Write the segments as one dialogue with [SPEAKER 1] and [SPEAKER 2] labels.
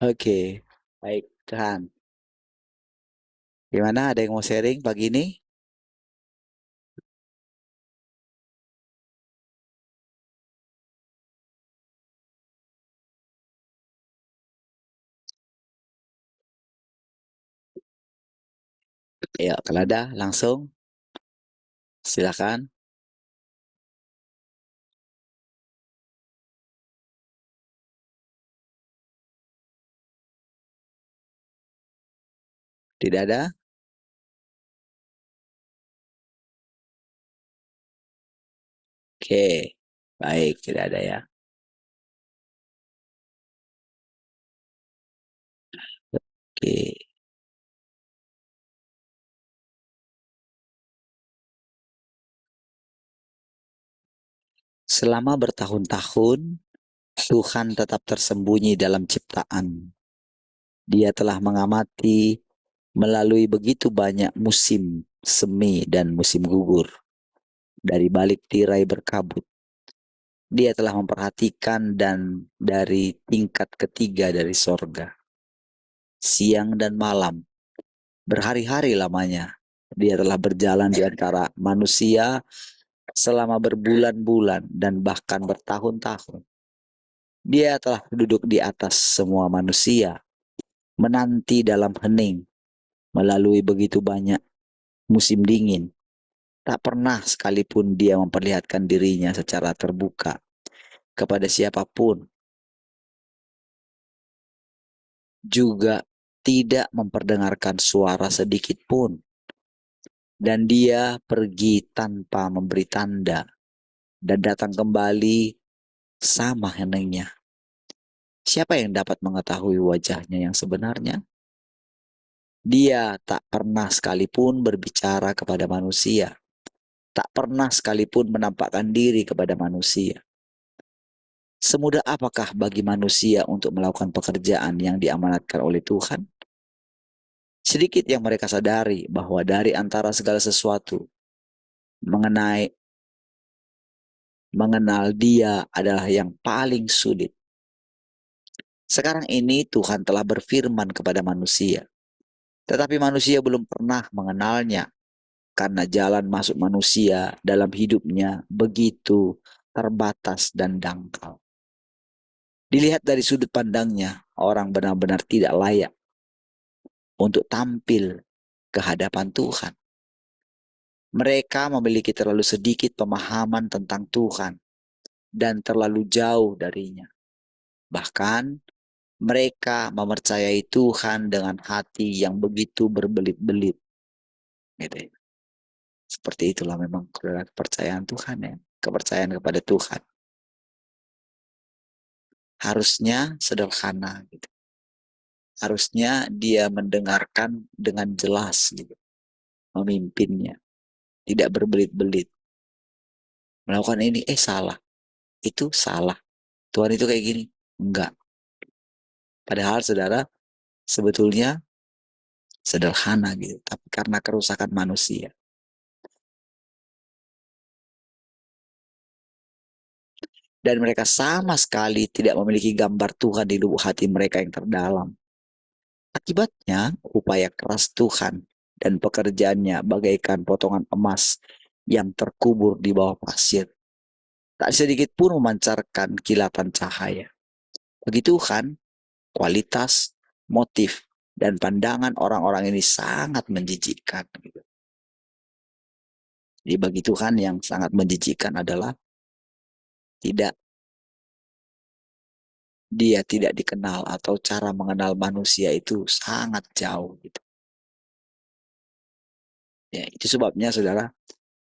[SPEAKER 1] Oke, baik Tuhan. Gimana? Ada yang mau sharing pagi ini? Ya, kalau ada langsung silakan. Tidak ada? Oke, baik, tidak ada ya. Oke, selama bertahun-tahun Tuhan tetap tersembunyi dalam ciptaan. Dia telah mengamati melalui begitu banyak musim semi dan musim gugur. Dari balik tirai berkabut, dia telah memperhatikan dan dari tingkat ketiga dari sorga. Siang dan malam, berhari-hari lamanya, dia telah berjalan di antara manusia selama berbulan-bulan dan bahkan bertahun-tahun. Dia telah duduk di atas semua manusia, menanti dalam hening, melalui begitu banyak musim dingin. Tak pernah sekalipun dia memperlihatkan dirinya secara terbuka kepada siapapun, juga tidak memperdengarkan suara sedikit pun. Dan dia pergi tanpa memberi tanda dan datang kembali sama heningnya. Siapa yang dapat mengetahui wajahnya yang sebenarnya? Dia tak pernah sekalipun berbicara kepada manusia, tak pernah sekalipun menampakkan diri kepada manusia. Semudah apakah bagi manusia untuk melakukan pekerjaan yang diamanatkan oleh Tuhan? Sedikit yang mereka sadari bahwa dari antara segala sesuatu, mengenai mengenal Dia adalah yang paling sulit. Sekarang ini Tuhan telah berfirman kepada manusia, tetapi manusia belum pernah mengenalnya karena jalan masuk manusia dalam hidupnya begitu terbatas dan dangkal. Dilihat dari sudut pandangnya, orang benar-benar tidak layak untuk tampil ke hadapan Tuhan. Mereka memiliki terlalu sedikit pemahaman tentang Tuhan dan terlalu jauh darinya. Bahkan mereka mempercayai Tuhan dengan hati yang begitu berbelit-belit. Gitu ya. Seperti itulah memang kepercayaan Tuhan ya. Kepercayaan kepada Tuhan. Harusnya sederhana gitu. Harusnya dia mendengarkan dengan jelas gitu. Memimpinnya. Tidak berbelit-belit. Melakukan ini, salah. Itu salah. Tuhan itu kayak gini. Enggak. Padahal saudara, sebetulnya sederhana gitu. Tapi karena kerusakan manusia. Dan mereka sama sekali tidak memiliki gambar Tuhan di lubuk hati mereka yang terdalam. Akibatnya, upaya keras Tuhan dan pekerjaannya bagaikan potongan emas yang terkubur di bawah pasir. Tak sedikit pun memancarkan kilatan cahaya. Bagi Tuhan, kualitas, motif, dan pandangan orang-orang ini sangat menjijikkan. Jadi bagi Tuhan yang sangat menjijikkan adalah tidak dia tidak dikenal atau cara mengenal manusia itu sangat jauh gitu. Ya, itu sebabnya saudara,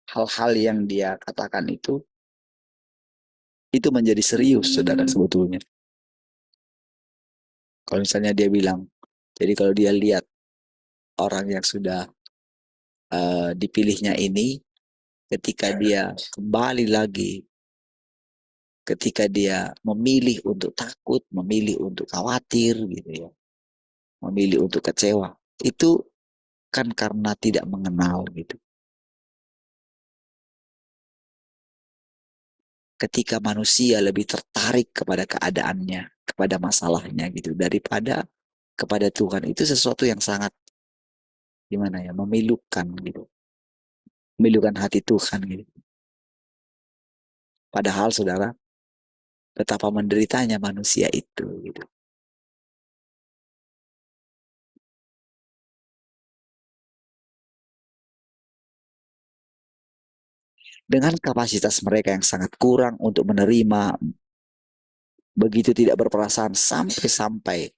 [SPEAKER 1] hal-hal yang dia katakan itu menjadi serius saudara sebetulnya. Kalau misalnya dia bilang, jadi kalau dia lihat orang yang sudah dipilihnya ini, ketika dia kembali lagi, ketika dia memilih untuk takut, memilih untuk khawatir gitu ya, memilih untuk kecewa, itu kan karena tidak mengenal gitu. ketika manusia lebih tertarik kepada keadaannya, kepada masalahnya gitu, daripada kepada Tuhan. Itu sesuatu yang sangat gimana ya, memilukan gitu, memilukan hati Tuhan gitu. Padahal saudara, betapa menderitanya manusia itu gitu. Dengan kapasitas mereka yang sangat kurang untuk menerima, begitu tidak berperasaan sampai-sampai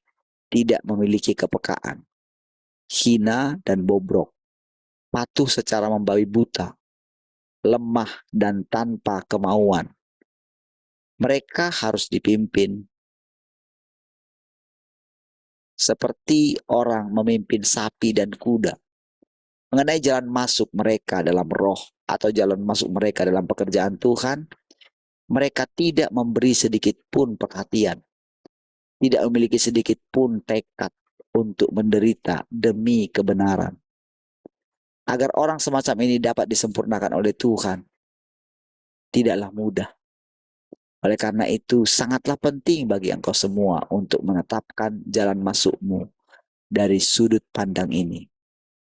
[SPEAKER 1] tidak memiliki kepekaan, hina dan bobrok, patuh secara membabi buta, lemah dan tanpa kemauan. Mereka harus dipimpin seperti orang memimpin sapi dan kuda. Mengenai jalan masuk mereka dalam roh atau jalan masuk mereka dalam pekerjaan Tuhan, mereka tidak memberi sedikit pun perhatian, tidak memiliki sedikit pun tekad untuk menderita demi kebenaran. Agar orang semacam ini dapat disempurnakan oleh Tuhan, tidaklah mudah. Oleh karena itu, sangatlah penting bagi engkau semua untuk menetapkan jalan masukmu dari sudut pandang ini,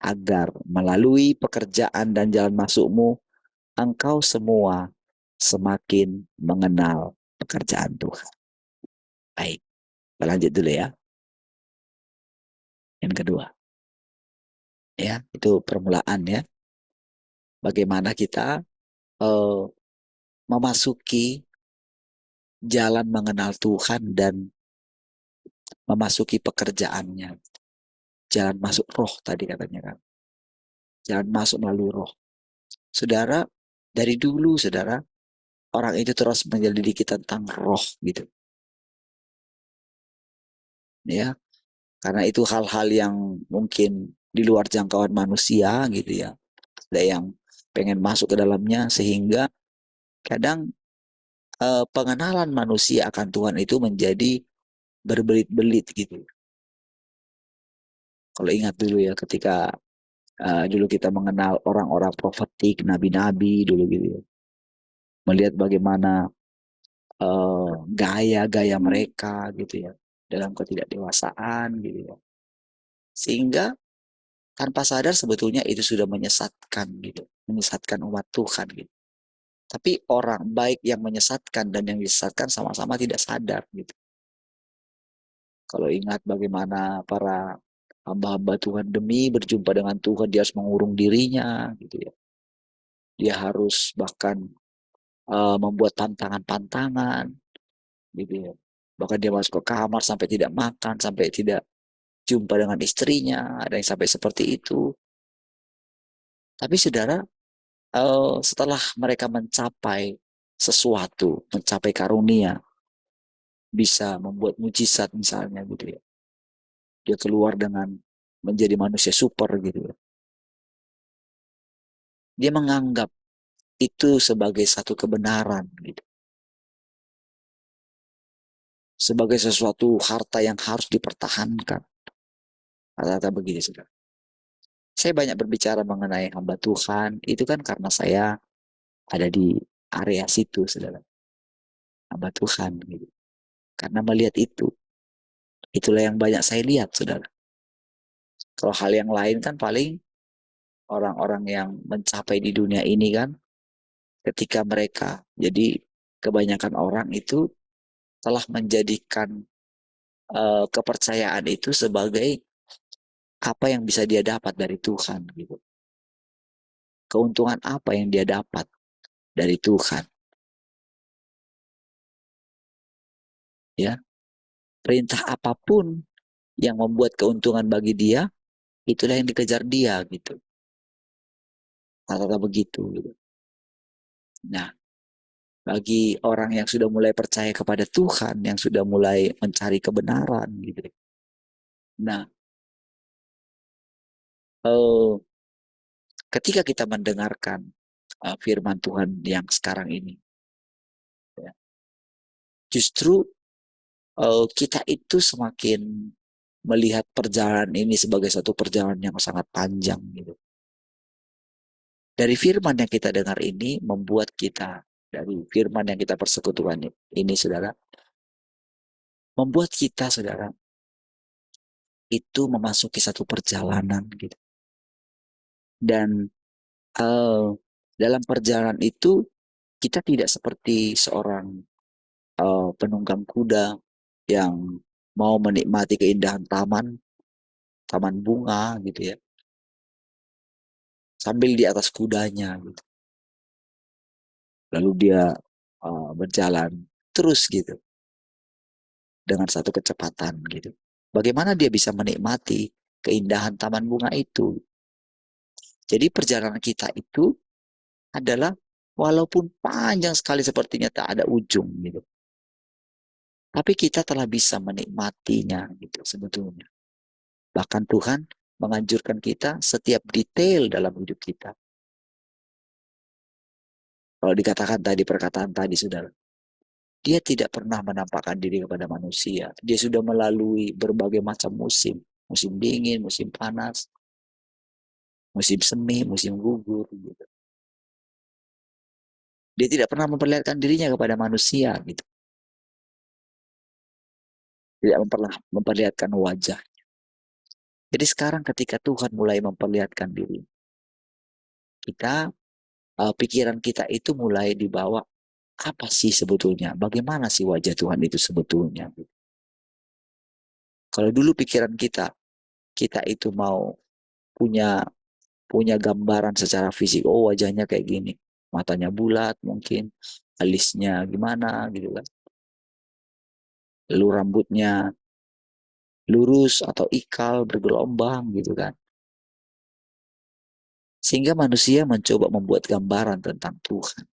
[SPEAKER 1] agar melalui pekerjaan dan jalan masukmu, engkau semua semakin mengenal pekerjaan Tuhan. Baik, lanjut dulu ya. Yang kedua, ya itu permulaan ya. Bagaimana kita uh, memasuki jalan mengenal Tuhan dan memasuki pekerjaannya. Jalan masuk roh tadi katanya kan. Jalan masuk melalui roh. Saudara, dari dulu saudara, orang itu terus menyelidiki tentang roh gitu. Ya, karena itu hal-hal yang mungkin di luar jangkauan manusia gitu ya. Ada yang pengen masuk ke dalamnya sehingga kadang pengenalan manusia akan Tuhan itu menjadi berbelit-belit gitu. Kalau ingat dulu ya ketika dulu kita mengenal orang-orang profetik, nabi-nabi dulu gitu ya. Melihat bagaimana gaya-gaya mereka gitu ya dalam ketidakdewasaan gitu ya. Sehingga tanpa sadar sebetulnya itu sudah menyesatkan gitu, menyesatkan umat Tuhan gitu. Tapi orang baik yang menyesatkan dan yang disesatkan sama-sama tidak sadar gitu. Kalau ingat bagaimana para hamba-hamba Tuhan demi berjumpa dengan Tuhan, dia harus mengurung dirinya gitu ya. Dia harus bahkan membuat pantangan-pantangan gitu ya. Bahkan dia masuk ke kamar sampai tidak makan, sampai tidak jumpa dengan istrinya, ada yang sampai seperti itu. Tapi saudara, setelah mereka mencapai sesuatu, mencapai karunia, bisa membuat mujizat misalnya gitu ya. Dia keluar dengan menjadi manusia super gitu ya. Dia menganggap itu sebagai satu kebenaran gitu. Sebagai sesuatu harta yang harus dipertahankan. Kata-kata begini saudara. Saya banyak berbicara mengenai hamba Tuhan, itu kan karena saya ada di area situ saudara. Hamba Tuhan gitu. Karena melihat itu, itulah yang banyak saya lihat saudara. Kalau hal yang lain kan paling orang-orang yang mencapai di dunia ini kan ketika mereka jadi kebanyakan orang itu telah menjadikan kepercayaan itu sebagai apa yang bisa dia dapat dari Tuhan gitu. Keuntungan apa yang dia dapat dari Tuhan ya. Perintah apapun yang membuat keuntungan bagi dia, itulah yang dikejar dia gitu. Kata-kata begitu gitu. Nah, bagi orang yang sudah mulai percaya kepada Tuhan, yang sudah mulai mencari kebenaran gitu. Nah, eh, ketika kita mendengarkan firman Tuhan yang sekarang ini, ya, justru kita itu semakin melihat perjalanan ini sebagai satu perjalanan yang sangat panjang gitu. Dari firman yang kita dengar ini membuat kita dari firman yang kita persekutukan ini, saudara, membuat kita, saudara, itu memasuki satu perjalanan gitu. Dan eh, dalam perjalanan itu kita tidak seperti seorang penunggang kuda yang mau menikmati keindahan taman, taman bunga gitu ya, sambil di atas kudanya gitu. Lalu dia berjalan terus gitu dengan satu kecepatan gitu. Bagaimana dia bisa menikmati keindahan taman bunga itu? Jadi perjalanan kita itu adalah walaupun panjang sekali sepertinya tak ada ujung gitu. Tapi kita telah bisa menikmatinya gitu sebetulnya. Bahkan Tuhan menganjurkan kita setiap detail dalam hidup kita. Kalau dikatakan tadi perkataan tadi saudara, dia tidak pernah menampakkan diri kepada manusia. Dia sudah melalui berbagai macam musim. Musim dingin, musim panas, musim semi, musim gugur. Gitu. Dia tidak pernah memperlihatkan dirinya kepada manusia. Gitu. Tidak pernah memperlihatkan wajah. Jadi sekarang ketika Tuhan mulai memperlihatkan diri, kita, pikiran kita itu mulai dibawa apa sih sebetulnya? Bagaimana sih wajah Tuhan itu sebetulnya? Kalau dulu pikiran kita, kita itu mau punya punya gambaran secara fisik. Oh, wajahnya kayak gini. Matanya bulat mungkin, alisnya gimana gitu kan. Lalu rambutnya lurus atau ikal bergelombang gitu kan. Sehingga manusia mencoba membuat gambaran tentang Tuhan.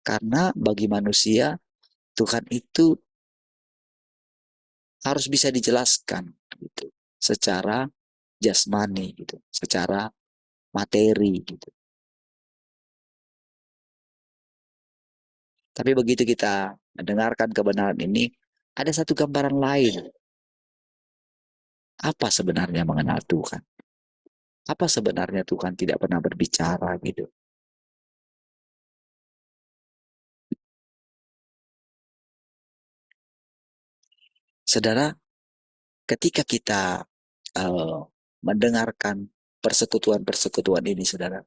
[SPEAKER 1] Karena bagi manusia, Tuhan itu harus bisa dijelaskan gitu. Secara jasmani gitu, secara materi gitu. Tapi begitu kita mendengarkan kebenaran ini, ada satu gambaran lain. Apa sebenarnya mengenal Tuhan? Apa sebenarnya Tuhan tidak pernah berbicara gitu? Saudara, ketika kita uh, mendengarkan persekutuan-persekutuan ini, saudara,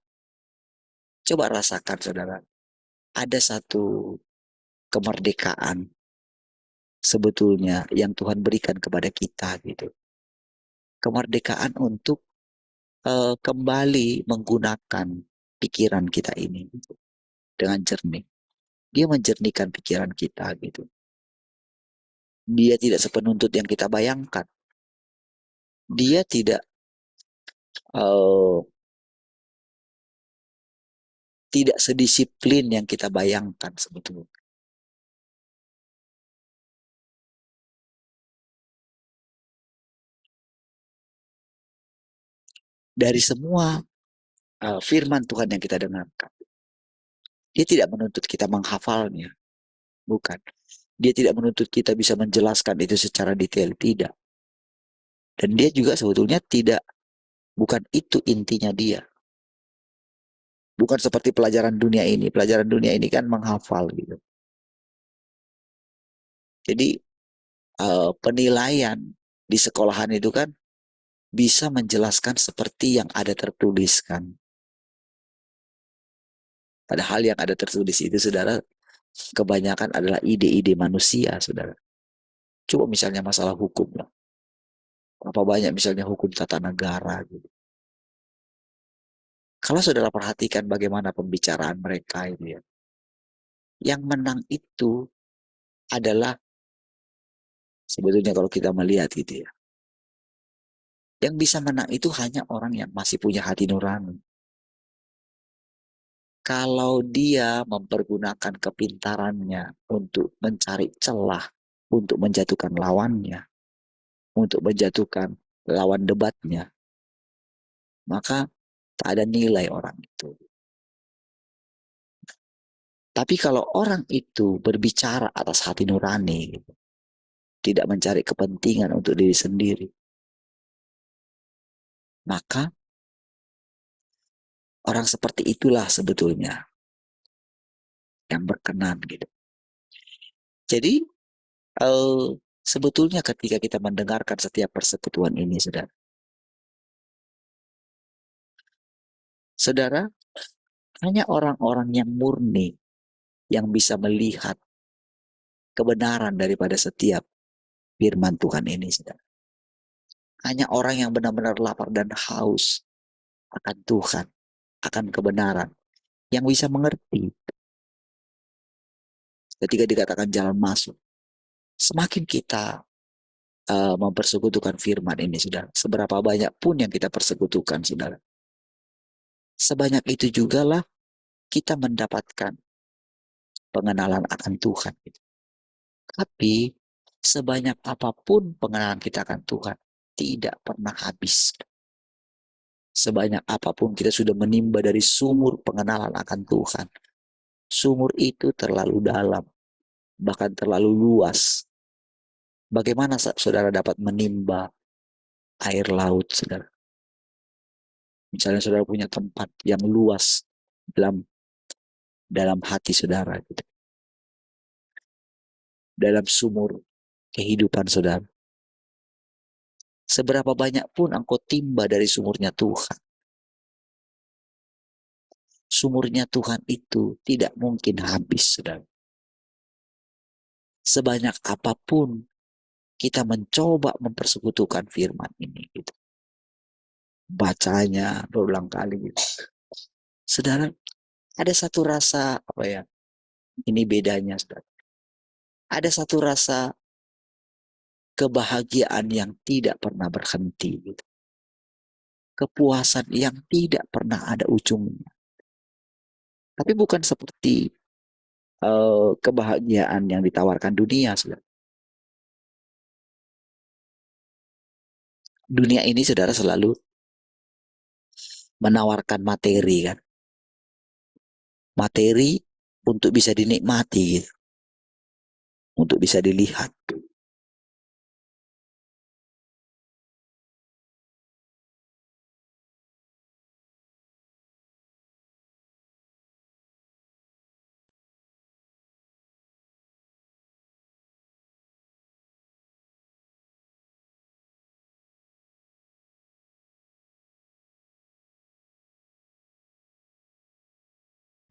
[SPEAKER 1] coba rasakan, saudara, ada satu kemerdekaan sebetulnya yang Tuhan berikan kepada kita gitu. Kemerdekaan untuk kembali menggunakan pikiran kita ini gitu, dengan jernih. Dia menjernihkan pikiran kita gitu. Dia tidak sepenuntut yang kita bayangkan. Dia uh, tidak sedisiplin yang kita bayangkan sebetulnya. Dari semua firman Tuhan yang kita dengarkan, dia tidak menuntut kita menghafalnya, bukan. Dia tidak menuntut kita bisa menjelaskan itu secara detail, tidak. Dan dia juga sebetulnya tidak, bukan itu intinya dia. Bukan seperti pelajaran dunia ini. Pelajaran dunia ini kan menghafal gitu. Jadi penilaian di sekolahan itu kan bisa menjelaskan seperti yang ada tertuliskan. Padahal yang ada tertulis itu, saudara, kebanyakan adalah ide-ide manusia, saudara. Coba misalnya masalah hukum lah. Berapa banyak misalnya hukum tata negara gitu. Kalau saudara perhatikan bagaimana pembicaraan mereka itu ya. Yang menang itu adalah sebetulnya kalau kita melihat gitu ya. Yang bisa menang itu hanya orang yang masih punya hati nurani. Kalau dia mempergunakan kepintarannya untuk mencari celah, untuk menjatuhkan lawannya, untuk menjatuhkan lawan debatnya, maka tak ada nilai orang itu. Tapi kalau orang itu berbicara atas hati nurani, gitu, tidak mencari kepentingan untuk diri sendiri, maka Orang seperti itulah sebetulnya yang berkenan gitu. Jadi sebetulnya ketika kita mendengarkan setiap persekutuan ini, saudara, hanya orang-orang yang murni yang bisa melihat kebenaran daripada setiap firman Tuhan ini, saudara. Hanya orang yang benar-benar lapar dan haus akan Tuhan, akan kebenaran, yang bisa mengerti ketika dikatakan jalan masuk. Semakin kita mempersekutukan firman ini, saudara, seberapa banyak pun yang kita persekutukan, saudara, sebanyak itu juga lah kita mendapatkan pengenalan akan Tuhan. Tapi sebanyak apapun pengenalan kita akan Tuhan, tidak pernah habis. Sebanyak apapun kita sudah menimba dari sumur pengenalan akan Tuhan, sumur itu terlalu dalam, bahkan terlalu luas. Bagaimana saudara dapat menimba air laut, saudara? Misalnya saudara punya tempat yang luas dalam dalam hati saudara, gitu. Dalam sumur kehidupan saudara. Seberapa banyak pun engkau timba dari sumurnya Tuhan, sumurnya Tuhan itu tidak mungkin habis, saudara. Sebanyak apapun kita mencoba mempersekutukan firman ini, gitu. Bacanya berulang kali, gitu. Saudara, ada satu rasa, apa ya, ini bedanya, saudara. Ada satu rasa kebahagiaan yang tidak pernah berhenti, gitu. Kepuasan yang tidak pernah ada ujungnya. Tapi bukan seperti kebahagiaan yang ditawarkan dunia, saudara. Dunia ini, saudara, selalu menawarkan materi, kan. Materi untuk bisa dinikmati, gitu. Untuk bisa dilihat.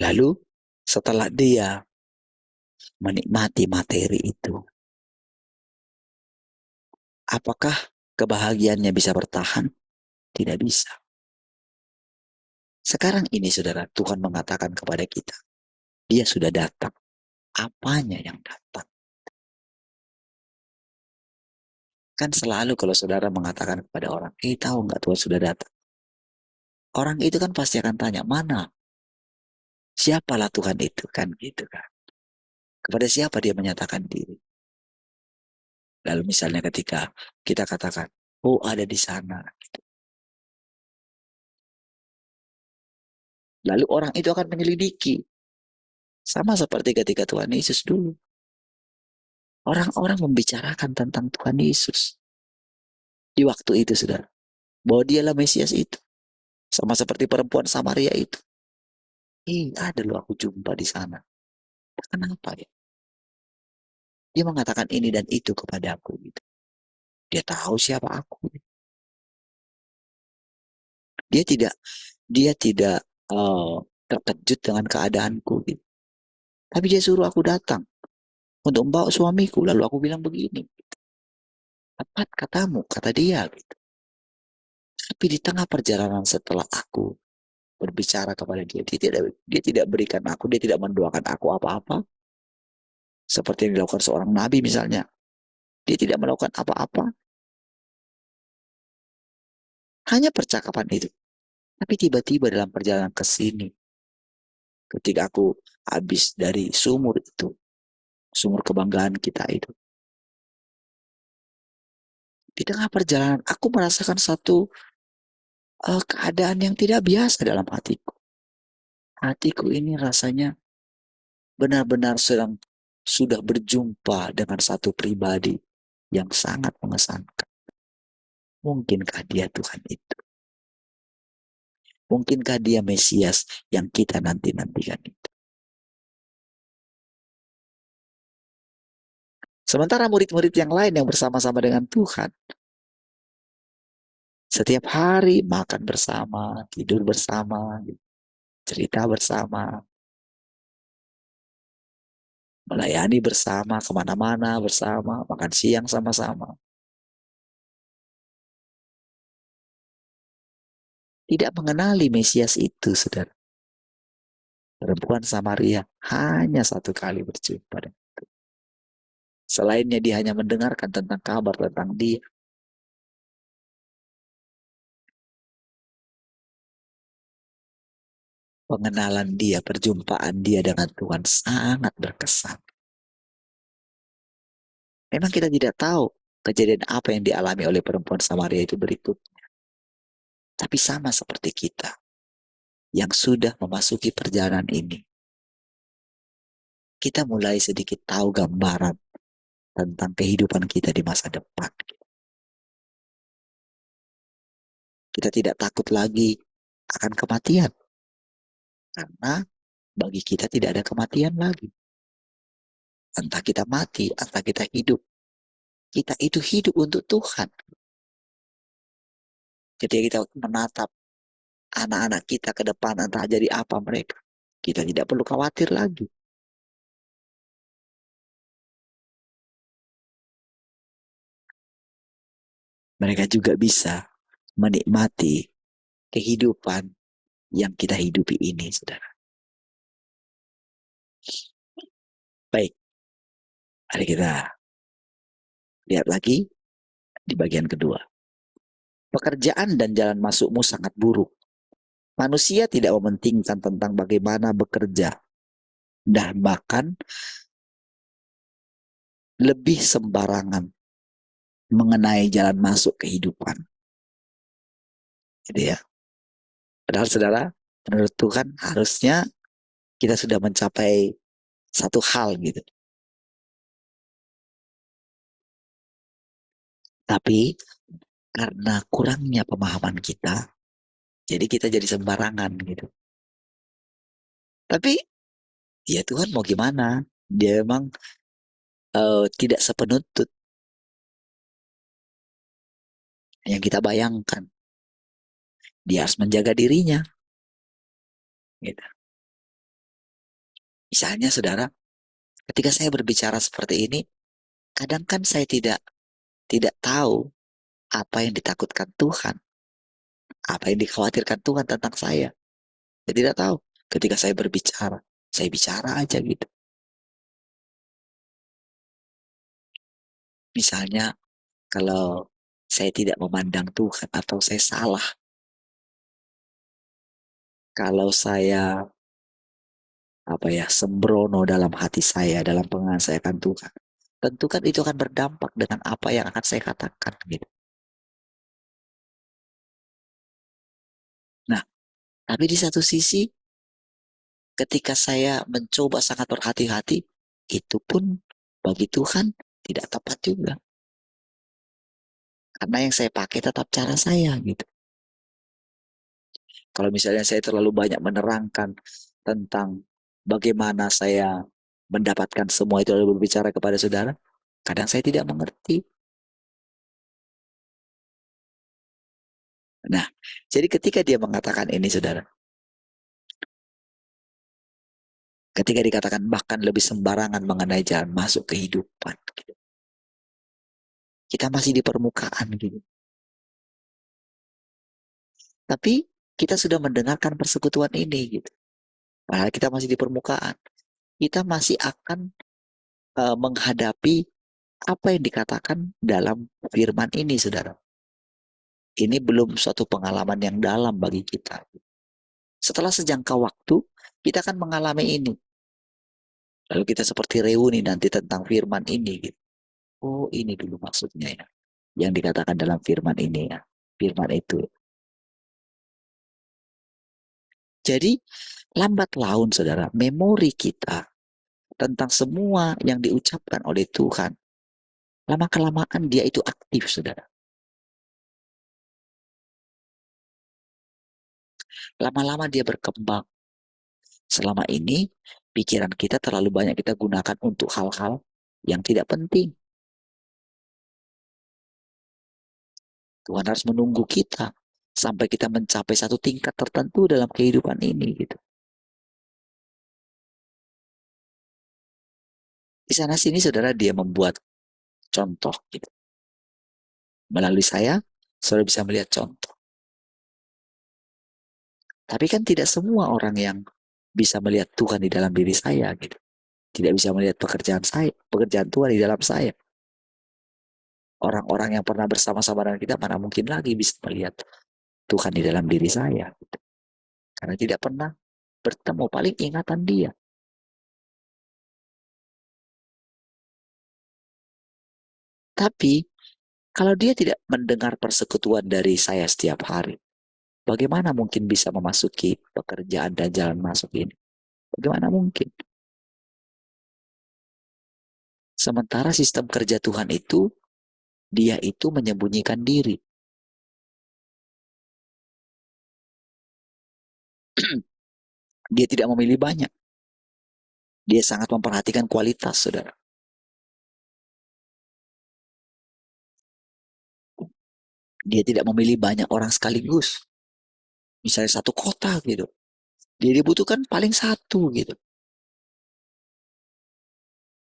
[SPEAKER 1] Lalu setelah dia menikmati materi itu, apakah kebahagiaannya bisa bertahan? Tidak bisa. Sekarang ini, saudara, Tuhan mengatakan kepada kita, dia sudah datang. Apanya yang datang? Kan selalu kalau saudara mengatakan kepada orang, tahu nggak Tuhan sudah datang? Orang itu kan pasti akan tanya, mana? Siapalah Tuhan itu? Kan gitu kan. Kepada siapa dia menyatakan diri? Lalu misalnya ketika kita katakan, oh ada di sana. Gitu. Lalu orang itu akan menyelidiki. Sama seperti ketika Tuhan Yesus dulu. Orang-orang membicarakan tentang Tuhan Yesus. Di waktu itu, saudara. Bahwa dialah Mesias itu. Sama seperti perempuan Samaria itu. Ada loh aku jumpa di sana. Kenapa ya? Dia mengatakan ini dan itu kepadaku. Gitu. Dia tahu siapa aku. Dia tidak dia tidak terkejut dengan keadaanku. Gitu. Tapi dia suruh aku datang untuk membawa suamiku. Lalu aku bilang begini. Tepat katamu, kata dia. Gitu. Tapi di tengah perjalanan setelah aku berbicara kepada dia, dia tidak berikan aku, dia tidak mendoakan aku apa-apa. Seperti yang dilakukan seorang nabi misalnya. Dia tidak melakukan apa-apa. Hanya percakapan itu. Tapi tiba-tiba dalam perjalanan ke sini, ketika aku habis dari sumur itu, sumur kebanggaan kita itu, di tengah perjalanan aku merasakan satu keadaan yang tidak biasa dalam hatiku. Hatiku ini rasanya benar-benar sudah berjumpa dengan satu pribadi yang sangat mengesankan. Mungkinkah dia Tuhan itu? Mungkinkah dia Mesias yang kita nanti-nantikan itu? Sementara murid-murid yang lain yang bersama-sama dengan Tuhan, setiap hari makan bersama, tidur bersama, cerita bersama, melayani bersama, kemana-mana bersama, makan siang sama-sama. Tidak mengenali Mesias itu, saudara. Perempuan Samaria hanya satu kali berjumpa dengan Tuhan. Selainnya dia hanya mendengarkan tentang kabar tentang dia. Pengenalan dia, perjumpaan dia dengan Tuhan sangat berkesan. Memang kita tidak tahu kejadian apa yang dialami oleh perempuan Samaria itu berikut. Tapi sama seperti kita yang sudah memasuki perjalanan ini. Kita mulai sedikit tahu gambaran tentang kehidupan kita di masa depan. Kita tidak takut lagi akan kematian. Karena bagi kita tidak ada kematian lagi. Entah kita mati, entah kita hidup. Kita itu hidup untuk Tuhan. Ketika kita menatap anak-anak kita ke depan, entah jadi apa mereka, kita tidak perlu khawatir lagi. Mereka juga bisa menikmati kehidupan yang kita hidupi ini, saudara. Baik, mari kita lihat lagi di bagian kedua. Pekerjaan dan jalan masukmu sangat buruk. Manusia tidak mementingkan tentang bagaimana bekerja. Dan bahkan lebih sembarangan mengenai jalan masuk kehidupan. Jadi ya, padahal saudara, menurut Tuhan harusnya kita sudah mencapai satu hal gitu. Tapi karena kurangnya pemahaman kita, jadi kita jadi sembarangan gitu. Tapi ya Tuhan mau gimana? Dia memang tidak sepenuntut yang kita bayangkan. Dia harus menjaga dirinya. Gitu. Misalnya saudara, ketika saya berbicara seperti ini, kadang kan saya tidak tahu apa yang ditakutkan Tuhan, apa yang dikhawatirkan Tuhan tentang saya. Saya tidak tahu. Ketika saya bicara aja gitu. Misalnya kalau saya tidak memandang Tuhan atau saya salah, kalau saya sembrono dalam hati saya, dalam pengenalan saya akan Tuhan, tentu kan itu akan berdampak dengan apa yang akan saya katakan gitu. Nah, tapi di satu sisi ketika saya mencoba sangat berhati-hati, itu pun bagi Tuhan tidak tepat juga. Karena yang saya pakai tetap cara saya gitu. Kalau misalnya saya terlalu banyak menerangkan tentang bagaimana saya mendapatkan semua itu lalu berbicara kepada saudara, kadang saya tidak mengerti. Nah, jadi ketika dia mengatakan ini saudara, ketika dikatakan bahkan lebih sembarangan mengenai jalan masuk kehidupan, gitu. Kita masih di permukaan gitu. Tapi kita sudah mendengarkan persekutuan ini gitu. Padahal kita masih di permukaan. Kita masih akan menghadapi apa yang dikatakan dalam firman ini, saudara. Ini belum suatu pengalaman yang dalam bagi kita. Setelah sejangka waktu, kita akan mengalami ini. Lalu kita seperti reuni nanti tentang firman ini. Gitu. Oh, ini dulu maksudnya ya. Yang dikatakan dalam firman ini ya. Firman itu. Jadi, lambat laun, saudara, memori kita tentang semua yang diucapkan oleh Tuhan, lama-kelamaan dia itu aktif, saudara. lama-lama dia berkembang. Selama ini, pikiran kita terlalu banyak kita gunakan untuk hal-hal yang tidak penting. Tuhan harus menunggu kita sampai kita mencapai satu tingkat tertentu dalam kehidupan ini gitu. Di sana sini saudara dia membuat contoh gitu. Melalui saya, saudara bisa melihat contoh. Tapi kan tidak semua orang yang bisa melihat Tuhan di dalam diri saya gitu. Tidak bisa melihat pekerjaan saya, pekerjaan Tuhan di dalam saya. Orang-orang yang pernah bersama-sama dengan kita mana mungkin lagi bisa melihat Tuhan di dalam diri saya gitu. Karena tidak pernah bertemu, paling ingatan dia. Tapi kalau dia tidak mendengar persekutuan dari saya setiap hari, bagaimana mungkin bisa memasuki pekerjaan dan jalan masuk ini? Bagaimana mungkin? Sementara sistem kerja Tuhan itu, dia itu menyembunyikan diri. Dia tidak memilih banyak. Dia sangat memperhatikan kualitas, saudara. Dia tidak memilih banyak orang sekaligus. Misalnya satu kota gitu. Dia dibutuhkan paling satu gitu.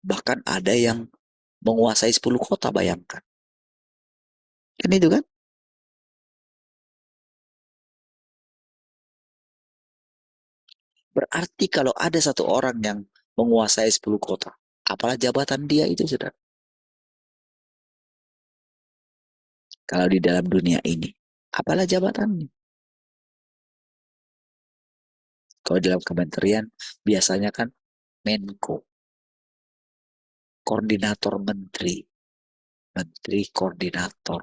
[SPEAKER 1] Bahkan ada yang menguasai 10 kota, bayangkan. Kan itu kan? Berarti kalau ada satu orang yang menguasai 10 kota, apalah jabatan dia itu, saudara. Kalau di dalam dunia ini, apalah jabatannya. Kalau dalam kementerian, biasanya kan Menko, koordinator menteri, menteri koordinator.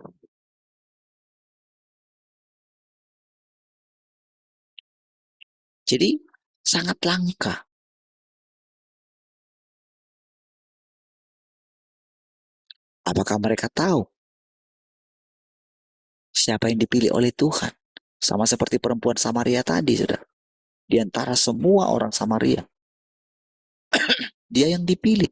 [SPEAKER 1] Jadi sangat langka. Apakah mereka tahu siapa yang dipilih oleh Tuhan? Sama seperti perempuan Samaria tadi, saudara. Di antara semua orang Samaria, dia yang dipilih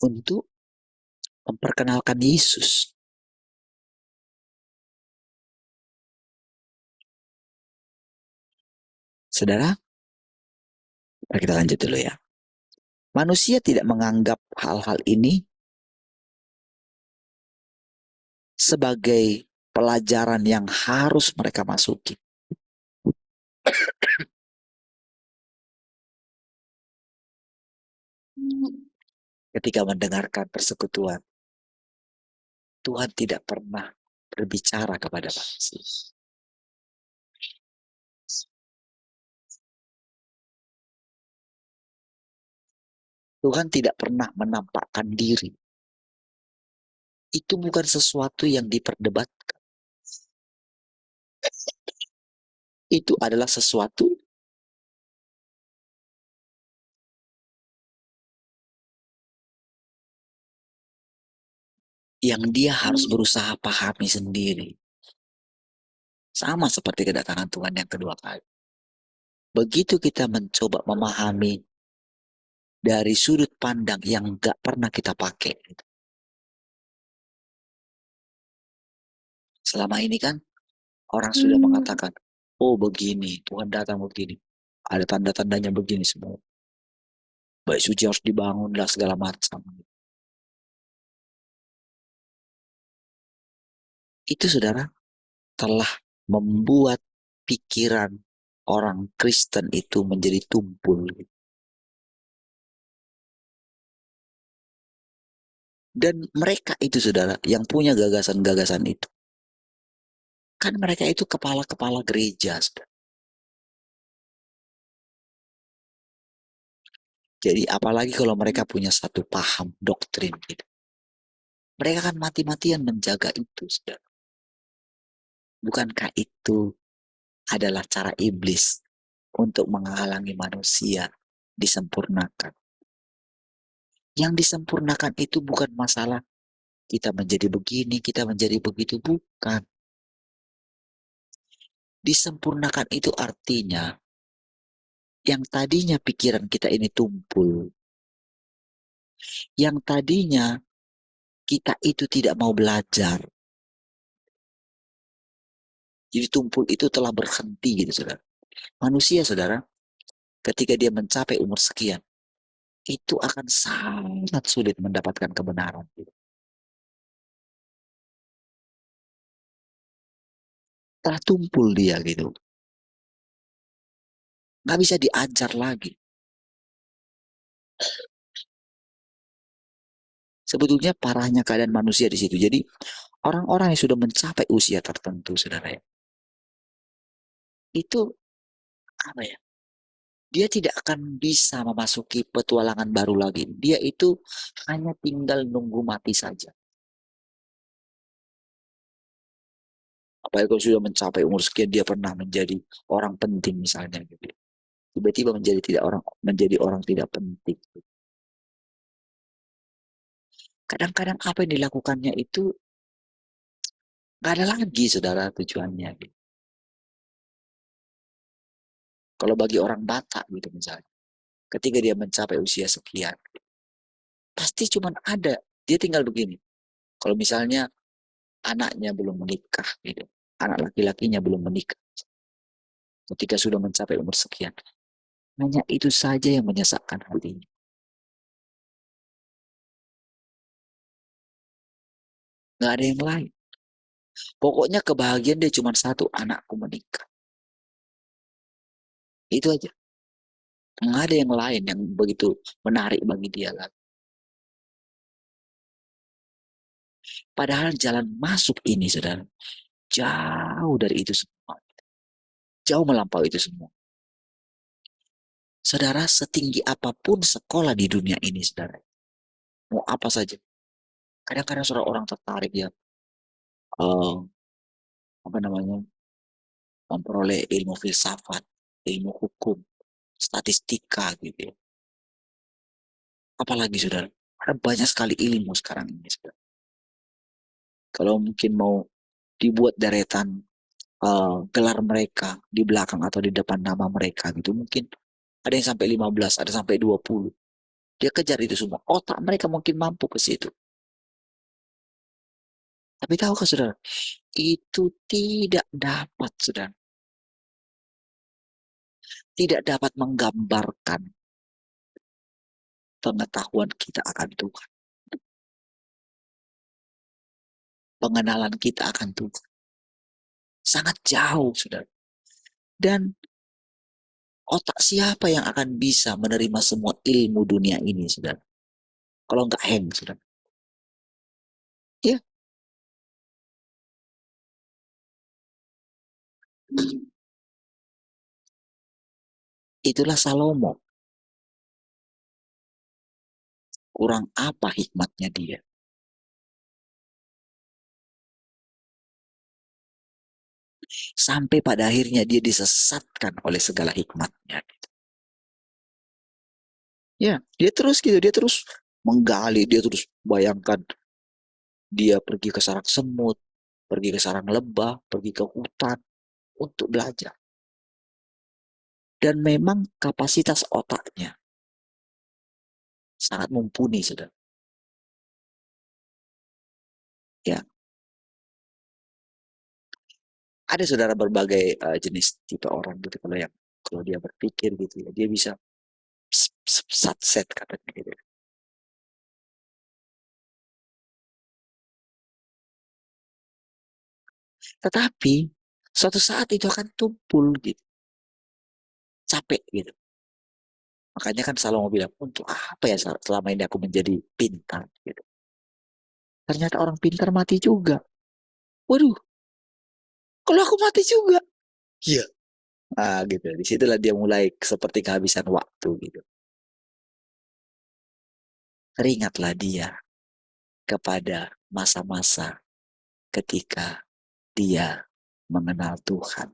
[SPEAKER 1] untuk memperkenalkan Yesus. Saudara, mari kita lanjut dulu ya. Manusia tidak menganggap hal-hal ini sebagai pelajaran yang harus mereka masuki. Ketika mendengarkan persekutuan, Tuhan tidak pernah berbicara kepada manusia. Tuhan tidak pernah menampakkan diri. Itu bukan sesuatu yang diperdebatkan. Itu adalah sesuatu yang dia harus berusaha pahami sendiri. Sama seperti kedatangan Tuhan yang kedua kali. Begitu kita mencoba memahami dari sudut pandang yang gak pernah kita pakai. Selama ini kan orang sudah mengatakan, oh begini, Tuhan datang begini. Ada tanda-tandanya begini semua. Bait suci harus dibangun lah segala macam. Itu saudara telah membuat pikiran orang Kristen itu menjadi tumpul. Dan mereka itu saudara yang punya gagasan-gagasan itu. Kan mereka itu kepala-kepala gereja. Saudara. Jadi apalagi kalau mereka punya satu paham doktrin gitu. Mereka kan mati-matian menjaga itu. Saudara. Bukankah itu adalah cara iblis untuk menghalangi manusia disempurnakan? Yang disempurnakan itu bukan masalah kita menjadi begini, kita menjadi begitu, bukan. Disempurnakan itu artinya yang tadinya pikiran kita ini tumpul, yang tadinya kita itu tidak mau belajar, jadi tumpul itu telah berhenti gitu, saudara. Manusia, saudara, ketika dia mencapai umur sekian, itu akan sangat sulit mendapatkan kebenaran. Telah tumpul dia gitu. Nggak bisa diajar lagi. Sebetulnya parahnya keadaan manusia di situ. Jadi orang-orang yang sudah mencapai usia tertentu, saudara ya, itu apa ya? Dia tidak akan bisa memasuki petualangan baru lagi. Dia itu hanya tinggal nunggu mati saja. Apalagi kalau sudah mencapai umur sekian, dia pernah menjadi orang penting misalnya gitu. Tiba-tiba menjadi orang tidak penting. Kadang-kadang apa yang dilakukannya itu nggak ada lagi, saudara, tujuannya. Gitu. Kalau bagi orang Batak gitu misalnya, ketika dia mencapai usia sekian, pasti cuma ada. Dia tinggal begini. Kalau misalnya anaknya belum menikah, gitu, anak laki-lakinya belum menikah, ketika sudah mencapai umur sekian, hanya itu saja yang menyesakkan hatinya. Nggak ada yang lain. Pokoknya kebahagiaan dia cuma satu, anakku menikah. Itu aja. Nggak ada yang lain yang begitu menarik bagi dia lagi. Padahal jalan masuk ini, saudara, jauh dari itu semua. Jauh melampaui itu semua. Saudara, setinggi apapun sekolah di dunia ini, saudara, mau apa saja. Kadang-kadang saudara orang tertarik ya, apa namanya, memperoleh ilmu filsafat, ilmu hukum, statistika gitu ya. Apalagi saudara, ada banyak sekali ilmu sekarang ini, saudara. Kalau mungkin mau dibuat deretan gelar mereka di belakang atau di depan nama mereka gitu, mungkin ada yang sampai 15, ada sampai 20. Dia kejar itu semua. Otak mereka mungkin mampu ke situ. Tapi tahukah saudara, itu tidak dapat, saudara. Tidak dapat menggambarkan pengetahuan kita akan Tuhan. Pengenalan kita akan Tuhan. Sangat jauh, saudara. Dan otak siapa yang akan bisa menerima semua ilmu dunia ini, saudara? Kalau nggak hang, saudara. Ya, itulah Salomo. Kurang apa hikmatnya dia? Sampai pada akhirnya dia disesatkan oleh segala hikmatnya. Ya, dia terus gitu, dia terus menggali, dia terus bayangkan dia pergi ke sarang semut, pergi ke sarang lebah, pergi ke hutan untuk belajar. Dan memang kapasitas otaknya sangat mumpuni, saudara. Ya, ada saudara berbagai jenis tipe orang gitu. Kalau dia berpikir gitu ya, dia bisa satset katanya gitu. Tetapi suatu saat itu akan tumpul gitu, capek gitu. Makanya kan Salomo bilang, untuk apa ya selama ini aku menjadi pintar gitu. Ternyata orang pintar mati juga. Waduh, kalau aku mati juga. Iya. Ah, gitu. Disitulah dia mulai seperti kehabisan waktu gitu. Teringatlah dia kepada masa-masa ketika dia mengenal Tuhan.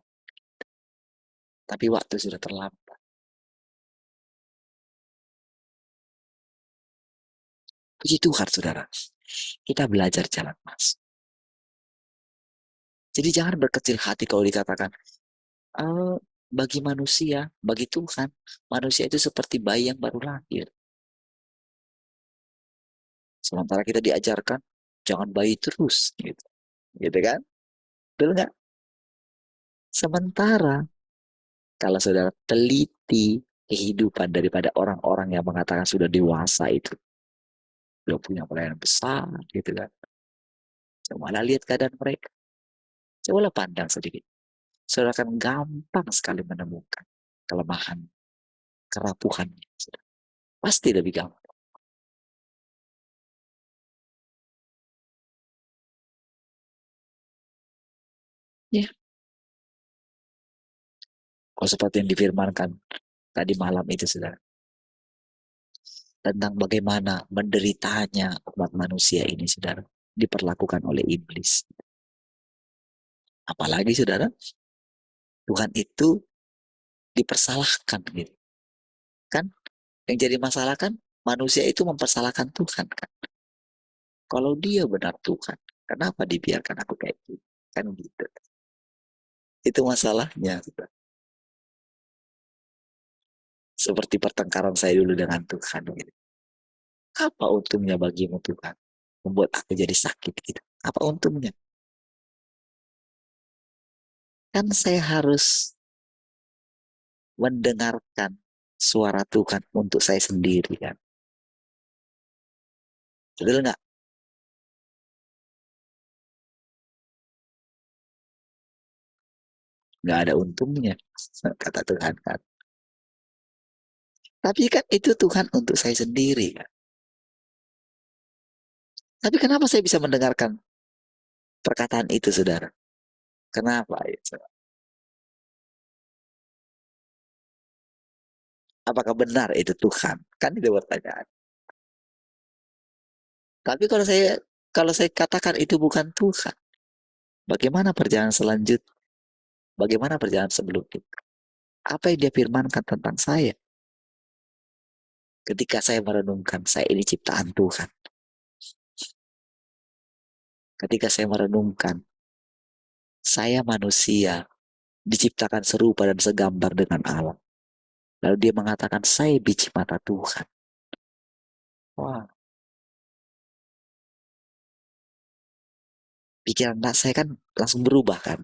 [SPEAKER 1] Tapi waktu sudah terlambat. Puji Tuhan, saudara. Kita belajar jalan mas. Jadi jangan berkecil hati kalau dikatakan, "Eh, bagi manusia, bagi Tuhan, manusia itu seperti bayi yang baru lahir." Sementara kita diajarkan, jangan bayi terus, gitu. Gitu kan? Betul nggak? Sementara kalau saudara teliti kehidupan daripada orang-orang yang mengatakan sudah dewasa itu, sudah punya pelayanan besar, gitu kan? Cobalah lihat keadaan mereka. Cobalah pandang sedikit. Saudara akan gampang sekali menemukan kelemahan, kerapuhan. Pasti lebih gampang. Ya, kalau seperti yang difirmankan tadi malam itu, saudara, tentang bagaimana menderitanya umat manusia ini, saudara, diperlakukan oleh iblis. Apalagi, saudara, Tuhan itu dipersalahkan, gitu. Kan? Yang jadi masalah kan manusia itu mempersalahkan Tuhan, kan? Kalau dia benar Tuhan, kenapa dibiarkan aku kayak gitu? Kan gitu. Itu masalahnya, saudara. Seperti pertengkaran saya dulu dengan Tuhan, gitu. Apa untungnya bagimu, Tuhan? Membuat aku jadi sakit, gitu. Apa untungnya? Kan saya harus mendengarkan suara Tuhan untuk saya sendiri, kan. Betul nggak? Nggak ada untungnya, kata Tuhan, kan. Tapi kan itu Tuhan untuk saya sendiri, kan. Tapi kenapa saya bisa mendengarkan perkataan itu, saudara? Kenapa ya, saudara? Apakah benar itu Tuhan? Kan itu pertanyaan. Tapi kalau saya katakan itu bukan Tuhan, bagaimana perjalanan selanjutnya? Bagaimana perjalanan sebelum itu? Apa yang dia firmankan tentang saya? Ketika saya merenungkan, saya ini ciptaan Tuhan. Ketika saya merenungkan, saya manusia, diciptakan serupa dan segambar dengan Allah. Lalu dia mengatakan, saya biji mata Tuhan. Wah, pikiran saya kan langsung berubah, kan?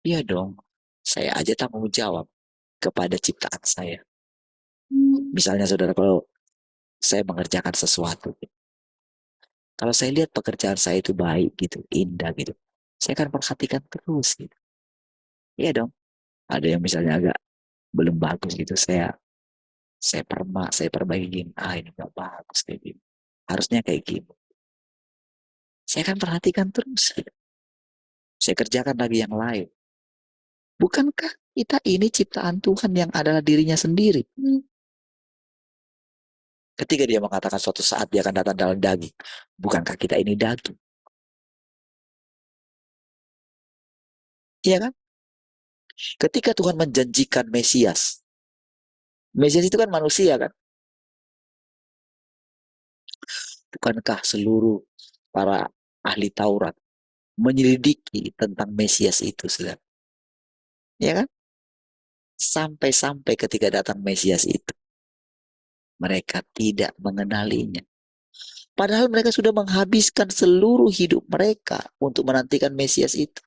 [SPEAKER 1] Iya dong, saya aja tanggung jawab kepada ciptaan saya. Misalnya saudara, kalau saya mengerjakan sesuatu, kalau saya lihat pekerjaan saya itu baik gitu, indah gitu, saya akan perhatikan terus gitu. Iya dong, ada yang misalnya agak belum bagus gitu, saya perbaiki gini. Ah, ini nggak bagus kayak gini. Harusnya kayak gini. Saya akan perhatikan terus, gitu. Saya kerjakan lagi yang lain. Bukankah kita ini ciptaan Tuhan yang adalah dirinya sendiri? Ketika dia mengatakan suatu saat dia akan datang dalam daging. Bukankah kita ini daging? Iya kan? Ketika Tuhan menjanjikan Mesias. Mesias itu kan manusia, kan? Bukankah seluruh para ahli Taurat menyelidiki tentang Mesias itu, saudara? Ya kan? Sampai-sampai ketika datang Mesias itu, mereka tidak mengenalinya. Padahal mereka sudah menghabiskan seluruh hidup mereka untuk menantikan Mesias itu.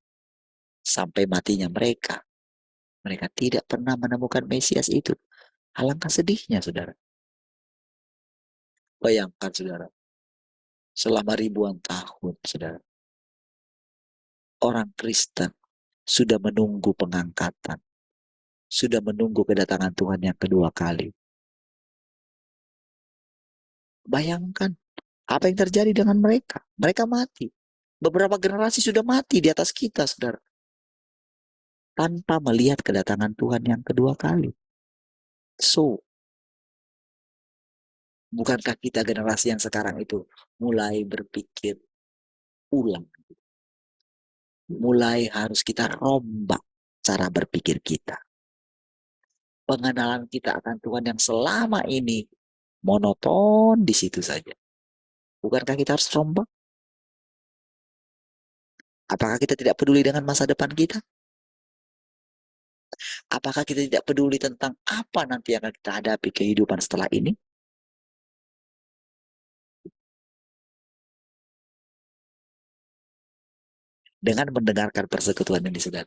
[SPEAKER 1] Sampai matinya mereka. Mereka tidak pernah menemukan Mesias itu. Alangkah sedihnya, saudara. Bayangkan, saudara. Selama ribuan tahun, saudara. Orang Kristen sudah menunggu pengangkatan. Sudah menunggu kedatangan Tuhan yang kedua kali. Bayangkan apa yang terjadi dengan mereka. Mereka mati. Beberapa generasi sudah mati di atas kita, saudara. Tanpa melihat kedatangan Tuhan yang kedua kali. So, bukankah kita generasi yang sekarang itu mulai berpikir ulang? Mulai harus kita rombak cara berpikir kita. Pengenalan kita akan Tuhan yang selama ini monoton di situ saja. Bukankah kita harus terombang? Apakah kita tidak peduli dengan masa depan kita? Apakah kita tidak peduli tentang apa nanti yang akan kita hadapi kehidupan setelah ini? Dengan mendengarkan persekutuan ini, saudara.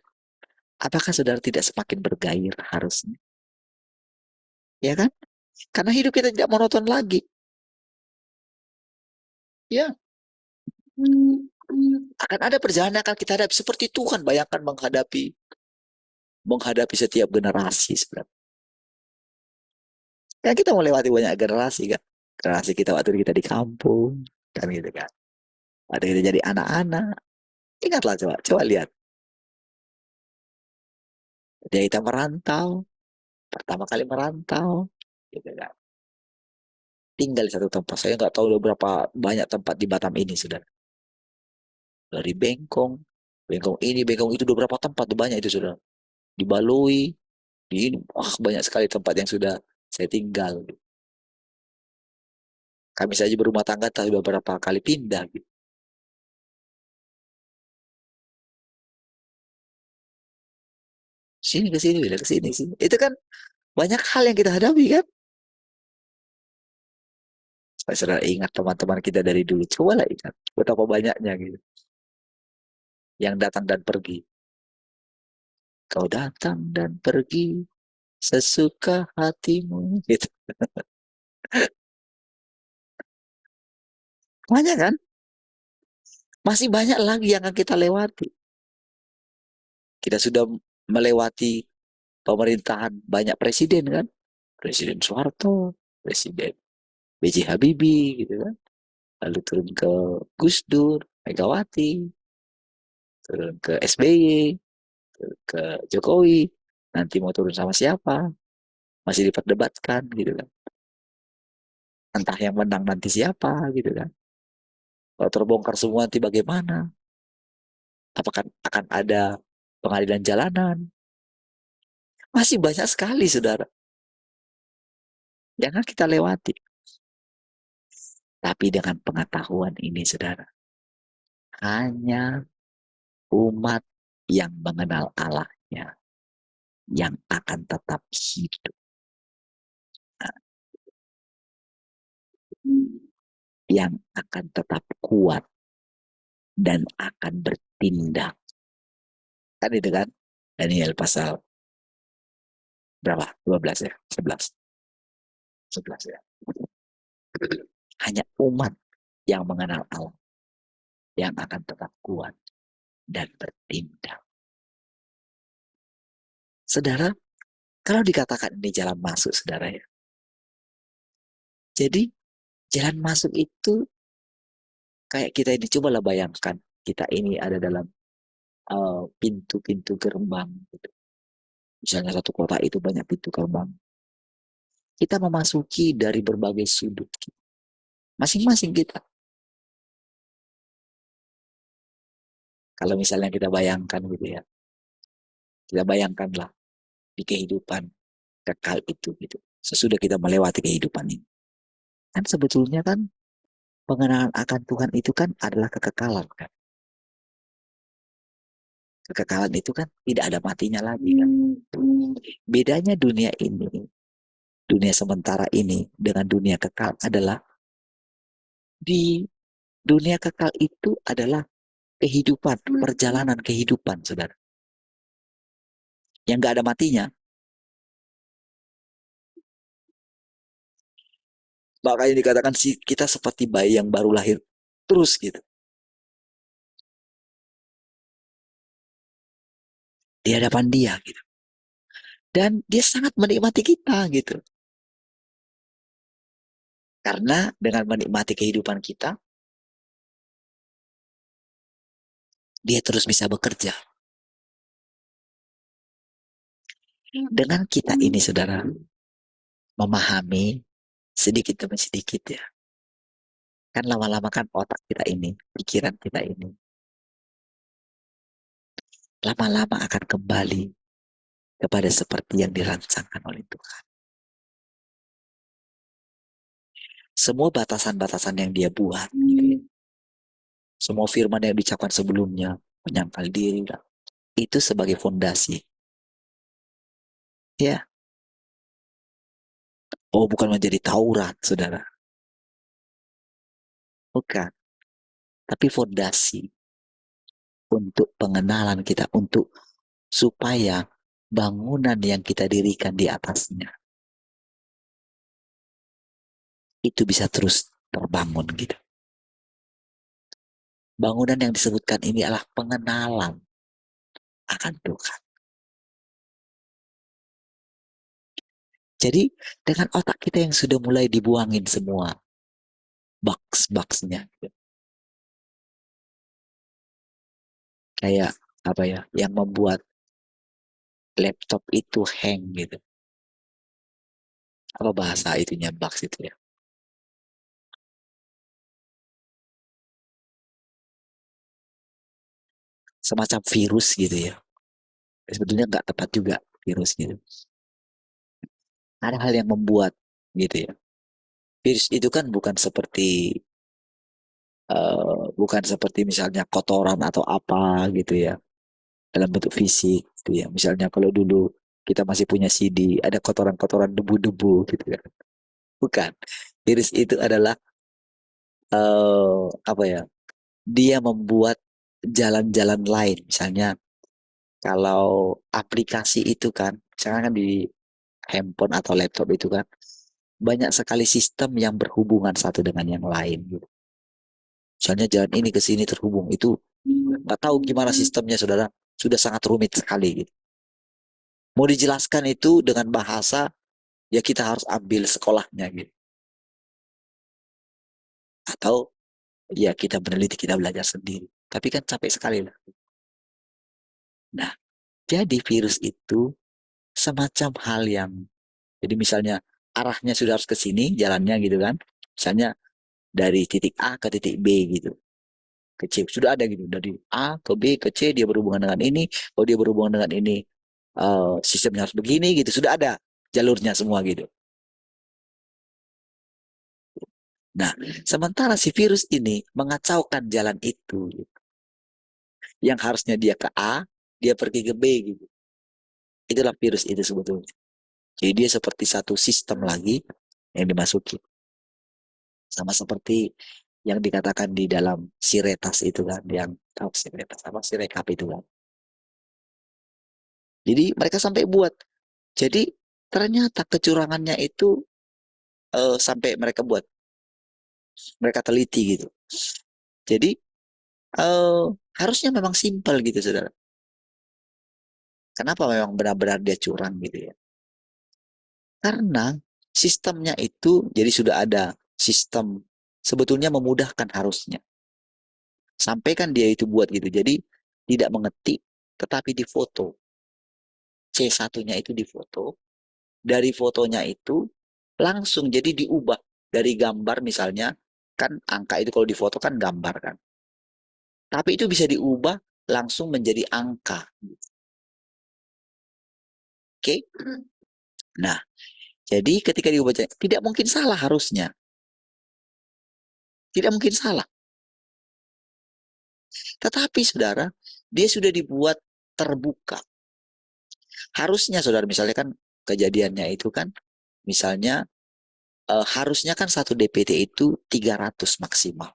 [SPEAKER 1] Apakah saudara tidak semakin bergairah harusnya? Ya kan? Karena hidup kita tidak monoton lagi. Ya, akan ada perjalanan yang akan kita hadapi seperti Tuhan bayangkan menghadapi setiap generasi sebenarnya. Kan kita melewati banyak generasi kan. Generasi kita waktu kita di kampung kan gitu kan. Waktu kita jadi anak-anak. Ingatlah coba, coba lihat. Dia kita merantau, pertama kali merantau, gitu kan. Tinggal di satu tempat. Saya nggak tahu berapa banyak tempat di Batam ini sudah. Dari Bengkong, Bengkong ini, Bengkong itu beberapa tempat banyak itu sudah. Di Baloi, di ini, wah banyak sekali tempat yang sudah saya tinggal. Kami saja berumah tangga tapi beberapa kali pindah gitu. Sini ke sini, ke sini, sini. Itu kan banyak hal yang kita hadapi kan. Saya sudah ingat teman-teman kita dari dulu. Coba lah ingat betapa banyaknya gitu. Yang datang dan pergi. Kau datang dan pergi sesuka hatimu. Gitu. Banyak kan? Masih banyak lagi yang akan kita lewati. Kita sudah melewati pemerintahan banyak presiden kan. Presiden Soeharto, Presiden B.J. Habibie gitu kan. Lalu turun ke Gus Dur, Megawati, turun ke SBY, turun ke Jokowi. Nanti mau turun sama siapa? Masih diperdebatkan gitu kan. Entah yang menang nanti siapa gitu kan. Kalau terbongkar semua nanti bagaimana? Apakah akan ada pengadilan jalanan? Masih banyak sekali, saudara. Jangan kita lewati. Tapi dengan pengetahuan ini, saudara, hanya umat yang mengenal Allahnya yang akan tetap hidup, yang akan tetap kuat dan akan bertindak. Kan itu kan? Daniel pasal berapa? 12 ya? 11. 11 ya. Hanya umat yang mengenal Allah yang akan tetap kuat dan bertindak. Saudara, kalau dikatakan ini jalan masuk, saudara ya. Jadi, jalan masuk itu kayak kita ini, cobalah bayangkan, kita ini ada dalam pintu-pintu gerbang. Gitu. Misalnya satu kota itu banyak pintu gerbang. Kita memasuki dari berbagai sudut. Masing-masing kita. Kalau misalnya kita bayangkan gitu ya. Kita bayangkanlah di kehidupan kekal itu gitu. Sesudah kita melewati kehidupan ini. Kan sebetulnya kan pengenalan akan Tuhan itu kan adalah kekekalan kan. Kekekalan itu kan tidak ada matinya lagi kan. Bedanya dunia ini, dunia sementara ini dengan dunia kekal adalah di dunia kekal itu adalah kehidupan, perjalanan kehidupan, saudara. Yang gak ada matinya. Makanya dikatakan sih kita seperti bayi yang baru lahir terus gitu. Di hadapan dia gitu. Dan dia sangat menikmati kita gitu. Karena dengan menikmati kehidupan kita, dia terus bisa bekerja. Dengan kita ini, saudara, memahami sedikit demi sedikit ya. Kan lama-lama kan otak kita ini, pikiran kita ini, lama-lama akan kembali kepada seperti yang dirancangkan oleh Tuhan. semua batasan-batasan yang dia buat, gitu ya. Semua firman yang diucapkan sebelumnya, menyangkal diri, itu sebagai fondasi. Ya, oh bukan menjadi Taurat, saudara. Bukan, tapi fondasi untuk pengenalan kita, untuk supaya bangunan yang kita dirikan di atasnya itu bisa terus terbangun gitu. Bangunan yang disebutkan ini adalah pengenalan akan Tuhan. Jadi dengan otak kita yang sudah mulai dibuangin semua box-boxnya, kayak apa ya, yang membuat laptop itu hang gitu. Apa bahasa itunya box itu ya? Semacam virus gitu ya. Sebetulnya nggak tepat juga virus gitu. Ada hal yang membuat gitu ya. Virus itu kan bukan seperti misalnya kotoran atau apa gitu ya dalam bentuk fisik gitu ya. Misalnya kalau dulu kita masih punya CD, ada kotoran-kotoran debu-debu gitu ya. Bukan. Virus itu adalah apa ya? Dia membuat jalan-jalan lain. Misalnya kalau aplikasi itu kan, misalnya kan di handphone atau laptop itu kan banyak sekali sistem yang berhubungan satu dengan yang lain gitu. Misalnya jalan ini ke sini terhubung itu nggak tahu gimana sistemnya saudara, sudah sangat rumit sekali gitu. Mau dijelaskan itu dengan bahasa ya kita harus ambil sekolahnya gitu. Atau ya kita meneliti, kita belajar sendiri. Tapi kan capek sekali lah. Nah, jadi virus itu semacam hal yang, jadi misalnya arahnya sudah harus ke sini jalannya gitu kan. Misalnya dari titik A ke titik B gitu. Ke C. Sudah ada gitu. Dari A ke B ke C dia berhubungan dengan ini. Oh dia berhubungan dengan ini. Sistemnya harus begini gitu. Sudah ada jalurnya semua gitu. Nah, sementara si virus ini mengacaukan jalan itu. Gitu. Yang harusnya dia ke A, dia pergi ke B gitu. Itulah virus itu sebetulnya. Jadi dia seperti satu sistem lagi yang dimasuki. Sama seperti yang dikatakan di dalam Siretas itu kan. Yang tahu Siretas apa? Sirekap itu kan. Jadi mereka sampai buat. Jadi ternyata kecurangannya itu sampai mereka buat. Mereka teliti gitu. Jadi eh, harusnya memang simpel gitu saudara. Kenapa memang benar-benar dia curang gitu ya? Karena sistemnya itu jadi sudah ada sistem sebetulnya memudahkan harusnya. Sampai kan dia itu buat gitu. Jadi tidak mengetik tetapi difoto. C1-nya itu difoto. Dari fotonya itu langsung jadi diubah dari gambar misalnya kan angka itu kalau difoto kan gambar kan. Tapi itu bisa diubah langsung menjadi angka. Oke? Nah, jadi ketika diubah tidak mungkin salah harusnya. Tidak mungkin salah. Tetapi saudara, dia sudah dibuat terbuka. Harusnya saudara misalnya kan kejadiannya itu kan misalnya harusnya kan satu DPT itu 300 maksimal.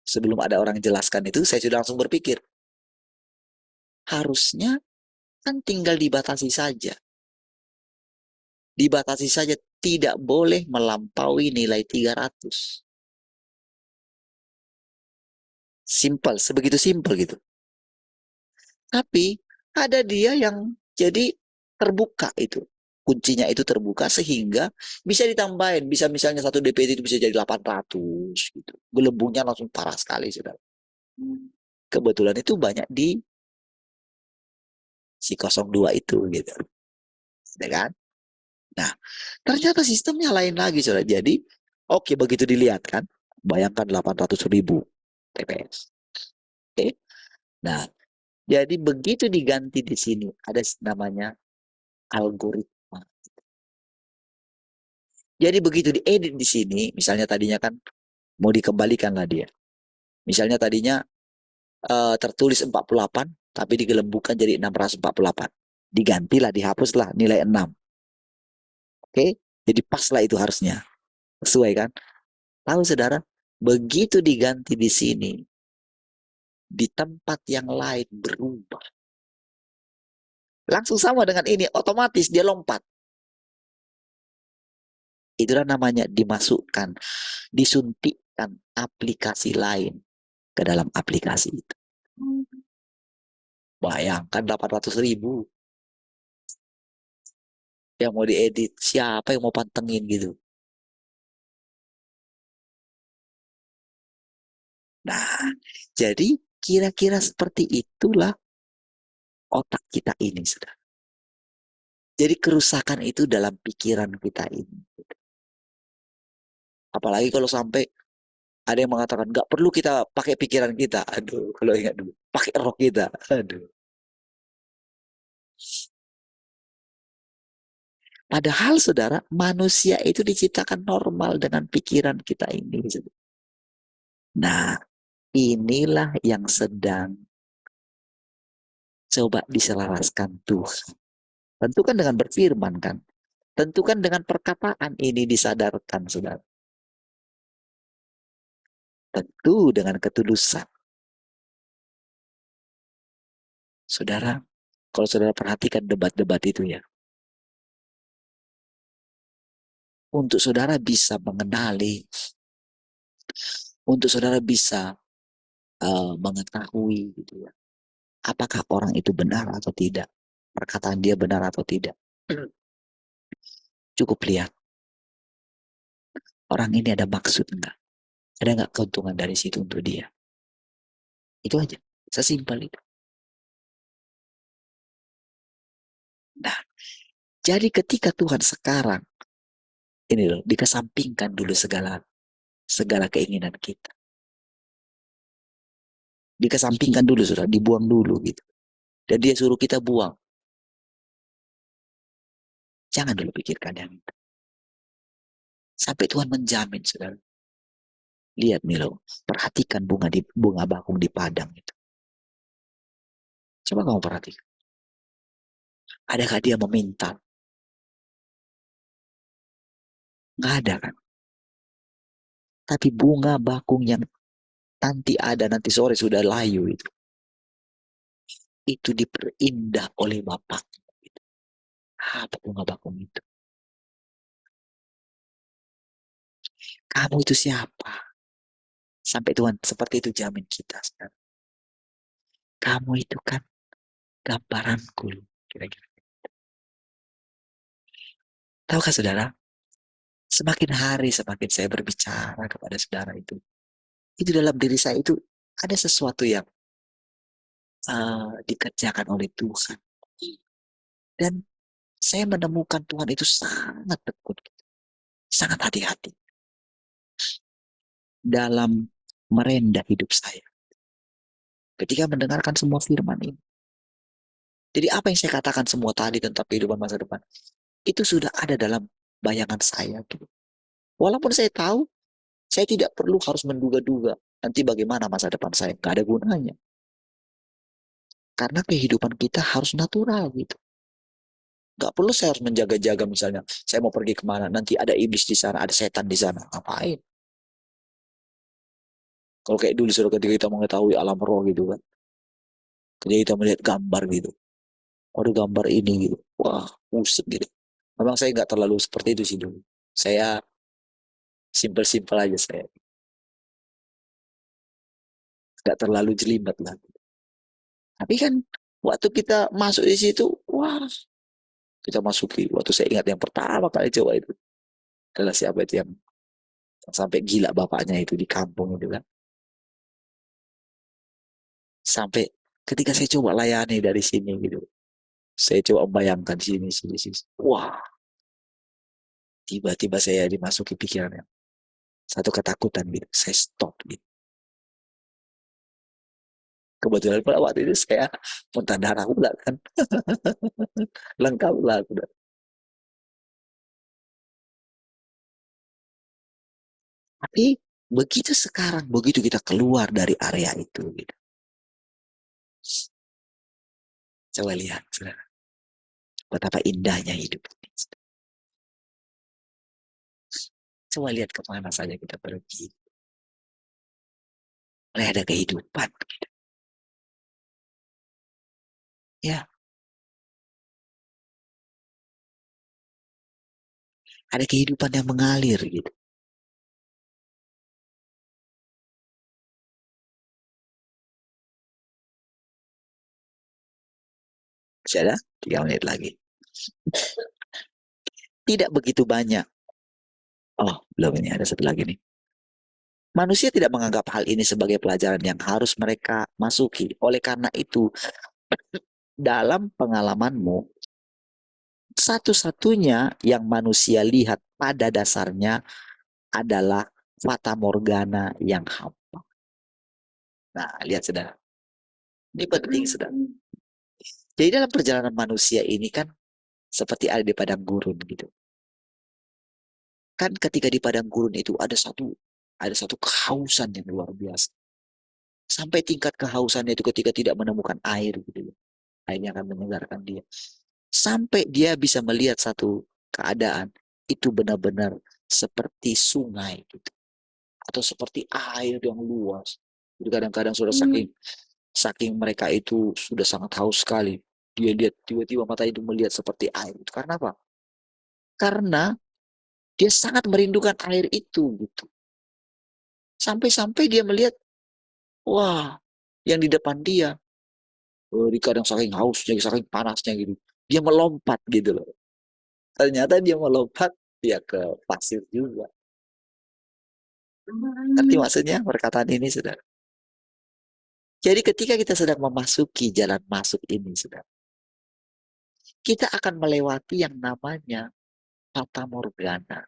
[SPEAKER 1] Sebelum ada orang jelaskan itu saya sudah langsung berpikir harusnya kan tinggal dibatasi saja. Dibatasi saja tidak boleh melampaui nilai 300. Simpel, sebegitu simpel gitu. Tapi ada dia yang jadi terbuka itu. Kuncinya itu terbuka sehingga bisa ditambahin. Bisa misalnya satu DPT itu bisa jadi 800 gitu. Gelembungnya langsung parah sekali, saudara. Kebetulan itu banyak di si 02 itu gitu. Ya kan? Nah, ternyata sistemnya lain lagi, saudara. Jadi, oke begitu dilihat kan. Bayangkan 800.000 TPS. Oke. Nah, jadi begitu diganti di sini ada namanya algoritma. Jadi begitu diedit di sini, misalnya tadinya kan mau dikembalikan lah dia. Misalnya tadinya tertulis 48, tapi digelembungkan jadi 648. Digantilah, dihapuslah nilai 6. Oke, jadi pas lah itu harusnya. Sesuai kan? Tahu saudara, begitu diganti di sini, di tempat yang lain berubah. Langsung sama dengan ini, otomatis dia lompat. Itulah namanya dimasukkan, disuntikkan aplikasi lain ke dalam aplikasi itu. Bayangkan 800.000 yang mau diedit. Siapa yang mau pantengin gitu? Nah, jadi kira-kira seperti itulah otak kita ini, saudara. Jadi kerusakan itu dalam pikiran kita ini. Apalagi kalau sampai ada yang mengatakan nggak perlu kita pakai pikiran kita. Aduh, kalau ingat dulu, pakai roh kita. Aduh. Padahal saudara, manusia itu diciptakan normal dengan pikiran kita ini. Nah, inilah yang sedang coba diselaraskan Tuhan. Tentu kan dengan berfirman kan. Tentu kan dengan perkataan ini disadarkan, saudara. Tentu dengan ketulusan. Saudara, kalau saudara perhatikan debat-debat itu ya. Untuk saudara bisa mengenali, untuk saudara bisa mengetahui gitu ya. Apakah orang itu benar atau tidak. Perkataan dia benar atau tidak. Cukup lihat. Orang ini ada maksud enggak? Ada enggak keuntungan dari situ untuk dia? Itu aja. Sesimpel itu. Nah, jadi ketika Tuhan sekarang ini loh, dikesampingkan dulu segala segala keinginan kita. Dikesampingkan dulu sudah, dibuang dulu gitu. Dan dia suruh kita buang. Jangan dulu pikirkan yang itu. Sampai Tuhan menjamin, saudara. Lihat nih loh, perhatikan bunga bakung di padang itu. Coba kamu perhatikan. Adakah dia meminta? Nggak ada kan? Tapi bunga bakung yang nanti ada, nanti sore sudah layu itu diperindah oleh Bapak. Apa bunga bakung itu? Kamu itu siapa? Sampai Tuhan seperti itu jamin kita. Saudara. Kamu itu kan gambaranku. Kira-kira. Tahukah saudara? Semakin hari semakin saya berbicara kepada saudara itu dalam diri saya itu ada sesuatu yang dikerjakan oleh Tuhan. Dan saya menemukan Tuhan itu sangat tekun, sangat hati-hati dalam merendah hidup saya. Ketika mendengarkan semua firman ini. Jadi apa yang saya katakan semua tadi tentang kehidupan masa depan, itu sudah ada dalam bayangan saya. Gitu. Walaupun saya tahu, saya tidak perlu harus menduga-duga nanti bagaimana masa depan saya. Gak ada gunanya. Karena kehidupan kita harus natural gitu. Gak perlu saya harus menjaga-jaga misalnya. Saya mau pergi kemana, nanti ada iblis di sana, ada setan di sana. Ngapain? Kalau kayak dulu sudah ketika kita mengetahui alam roh gitu kan. Ketika kita melihat gambar gitu. Waduh gambar ini gitu. Wah, buset gitu. Memang saya nggak terlalu seperti itu sih dulu. Saya simpel-simpel aja saya. Nggak terlalu jelimet lah. Tapi kan waktu kita masuk di situ, wah kita masuki. Waktu saya ingat yang pertama kali coba itu. Adalah siapa itu yang sampai gila bapaknya itu di kampung itu kan. Sampai ketika saya coba layani dari sini gitu. Saya coba membayangkan sini, sini, sini. Wah, tiba-tiba saya dimasuki pikirannya. Satu ketakutan gitu. Saya stop gitu. Kebetulan pada waktu itu saya muntah darah pula kan. Lengkap lah. Udah. Tapi begitu sekarang, begitu kita keluar dari area itu, gitu. Coba lihat, saudara, betapa indahnya hidup ini. Coba lihat kemana saja kita pergi. Mulai ada kehidupan. Gitu. Ya, ada kehidupan yang mengalir gitu. Masih ada 3 menit lagi. Tidak begitu banyak. Oh, belum, ini ada satu lagi nih. Manusia tidak menganggap hal ini sebagai pelajaran yang harus mereka masuki. Oleh karena itu, dalam pengalamanmu, satu-satunya yang manusia lihat pada dasarnya adalah fata morgana yang hampa. Nah, lihat saudara. Ini penting, saudara. Jadi dalam perjalanan manusia ini kan seperti ada di padang gurun gitu. Kan ketika di padang gurun itu ada satu kehausan yang luar biasa. Sampai tingkat kehausannya itu ketika tidak menemukan air gitu. Airnya akan menyegarkan dia. Sampai dia bisa melihat satu keadaan itu benar-benar seperti sungai gitu. Atau seperti air yang luas. Jadi kadang-kadang sudah saking saking mereka itu sudah sangat haus sekali. Dia lihat tiba-tiba mata itu melihat seperti air. Karena apa? Karena dia sangat merindukan air itu gitu. Sampai-sampai dia melihat, wah, yang di depan dia, di kadang saking hausnya, saking panasnya gitu. Dia melompat gitu loh. Ternyata dia melompat ya ke pasir juga. Ngerti maksudnya perkataan ini, saudara? Jadi ketika kita sedang memasuki jalan masuk ini, saudara, kita akan melewati yang namanya fata morgana.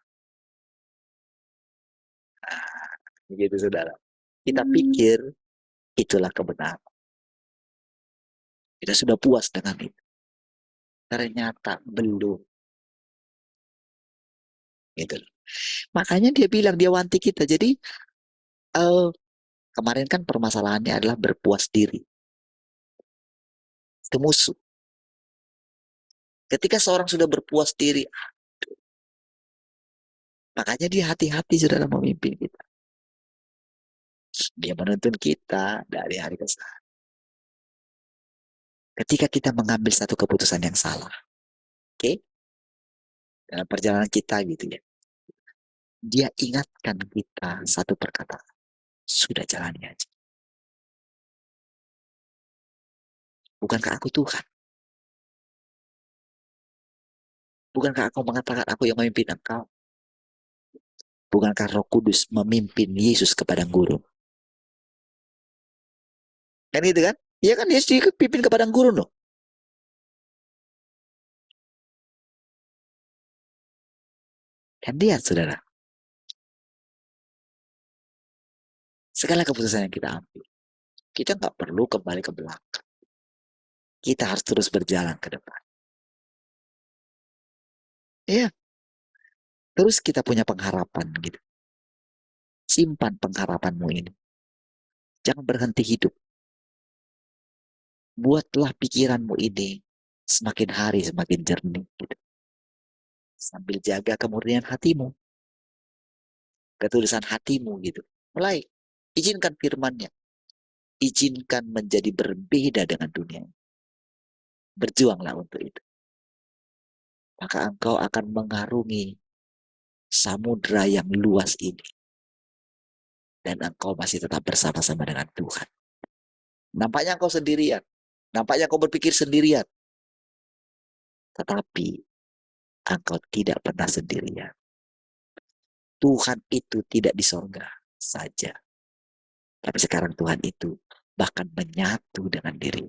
[SPEAKER 1] Begitu, saudara. Kita pikir itulah kebenaran. Kita sudah puas dengan itu. Ternyata belum. Gitu. Makanya dia bilang, dia wanti kita. Jadi eh, kemarin kan permasalahannya adalah berpuas diri. Itu musuh. Ketika seorang sudah berpuas diri, makanya dia hati-hati sudah memimpin kita. Dia menuntun kita dari hari ke hari. Ketika kita mengambil satu keputusan yang salah, oke, okay? Dalam perjalanan kita gitu ya, dia ingatkan kita satu perkataan, sudah jalani aja. Bukankah aku Tuhan? Bukankah aku mengatakan aku yang memimpin engkau? Bukankah Roh Kudus memimpin Yesus ke padang gurun? Kan gitu kan? Iya kan, Yesus dipimpin ke padang gurun loh. Dan lihat saudara, segala keputusan yang kita ambil, kita nggak perlu kembali ke belakang. Kita harus terus berjalan ke depan. Iya, terus kita punya pengharapan gitu. Simpan pengharapanmu ini. Jangan berhenti hidup. Buatlah pikiranmu ini semakin hari semakin jernih gitu. Sambil jaga kemurnian hatimu, ketulusan hatimu gitu. Mulai izinkan firman-Nya, izinkan menjadi berbeda dengan dunia. Berjuanglah untuk itu. Maka engkau akan mengarungi samudra yang luas ini. Dan engkau masih tetap bersama-sama dengan Tuhan. Nampaknya engkau sendirian. Nampaknya engkau berpikir sendirian. Tetapi engkau tidak pernah sendirian. Tuhan itu tidak di sorga saja. Tapi sekarang Tuhan itu bahkan menyatu dengan diri.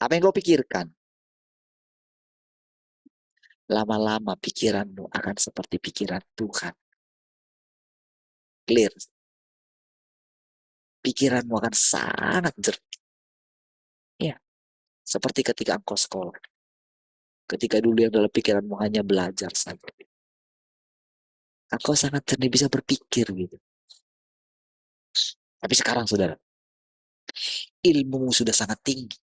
[SPEAKER 1] Apa yang kau pikirkan? Lama-lama pikiranmu akan seperti pikiran Tuhan. Clear. Pikiranmu akan sangat jernih. Ya, seperti ketika engkau sekolah. Ketika dulu yang dalam pikiranmu hanya belajar saja. Engkau sangat cerdik, bisa berpikir gitu. Tapi sekarang saudara, ilmumu sudah sangat tinggi.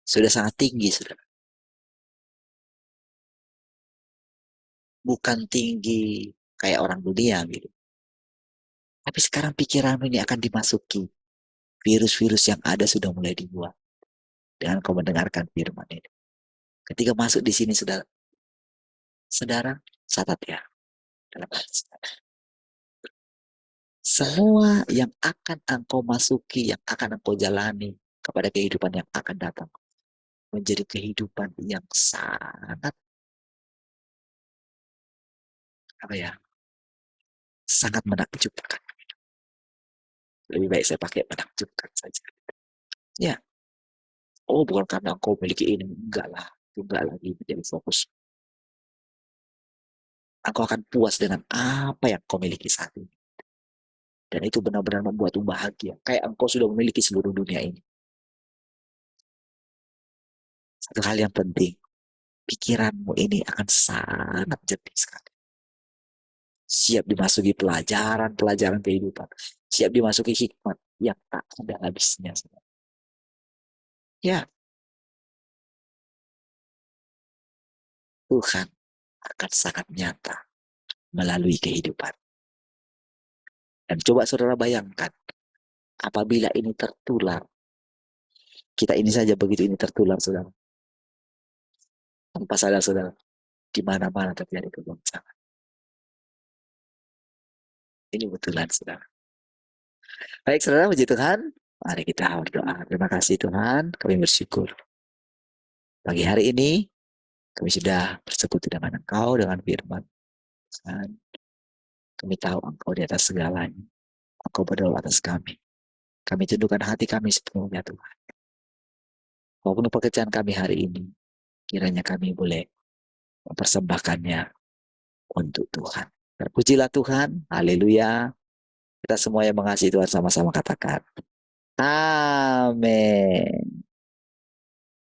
[SPEAKER 1] Sudah sangat tinggi, saudara. Bukan tinggi kayak orang dunia gitu. Tapi sekarang pikiranmu ini akan dimasuki. Virus-virus yang ada sudah mulai dibuat. Dengan kau mendengarkan firman ini. Ketika masuk di sini, saudara, saudara, catat ya. Dalam hati saudara. Semua yang akan engkau masuki, yang akan engkau jalani kepada kehidupan yang akan datang. Menjadi kehidupan yang sangat, apa ya, sangat menakjubkan. Lebih baik saya pakai menakjubkan saja. Ya, oh bukan karena engkau memiliki ini. Enggak lah. Enggak lagi menjadi fokus. Engkau akan puas dengan apa yang kau miliki saat ini. Dan itu benar-benar membuatmu bahagia. Kayak engkau sudah memiliki seluruh dunia ini. Satu hal yang penting, pikiranmu ini akan sangat jernih sekali. Siap dimasuki pelajaran-pelajaran kehidupan. Siap dimasuki hikmat yang tak ada habisnya. Ya, Tuhan akan sangat nyata melalui kehidupan. Dan coba saudara bayangkan, apabila ini tertular, kita ini saja begitu ini tertular, saudara. Tanpa sadar, saudara, di mana-mana terjadi kegoncangan. Ini betulan, saudara. Baik, saudara, puji Tuhan. Mari kita berdoa. Terima kasih Tuhan, kami bersyukur. Pagi hari ini, kami sudah bersekutu dengan Engkau, dengan firman. Dan kami tahu Engkau di atas segalanya. Engkau berdoa atas kami. Kami tundukkan hati kami sepenuhnya, Tuhan. Walaupun pekerjaan kami hari ini, kiranya kami boleh mempersembahkannya untuk Tuhan. Terpujilah Tuhan, haleluya. Kita semua yang mengasihi Tuhan sama-sama katakan. Amin.